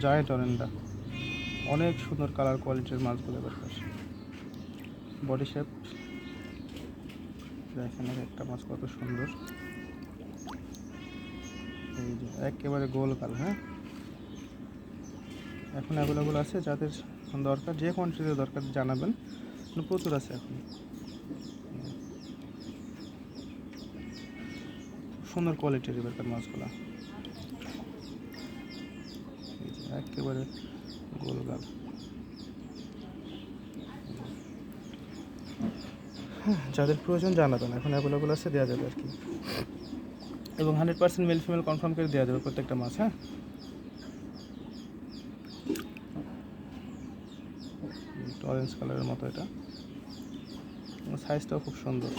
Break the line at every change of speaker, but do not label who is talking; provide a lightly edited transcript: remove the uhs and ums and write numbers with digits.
Giant অরেন্ডা, অনেক সুন্দর colour কোয়ালিটির মাছগুলো দরকার। বডি শেপ দেখেন, একটা মাছ কত সুন্দর, এই যে একেবারে গোল কাল। হ্যাঁ, এখন অ্যাভেলেবল আছে, যাদের দরকার যে কোয়ান্টিটিতে দরকার জানাবেন, প্রচুর আছে এখন। সুন্দর কোয়ালিটির এবারকার মাছগুলো, এই যে একেবারে গোল গাল। যাদের প্রয়োজন জানাবেন, এখন অ্যাভেলেবল আছে, দেওয়া যাবে আর কি। এবং 100% মেল ফিমেল কনফার্ম করে দেওয়া যাবে প্রত্যেকটা মাছ। হ্যাঁ, অরেঞ্জ কালারের মতো, এটা সাইজটাও খুব সুন্দর।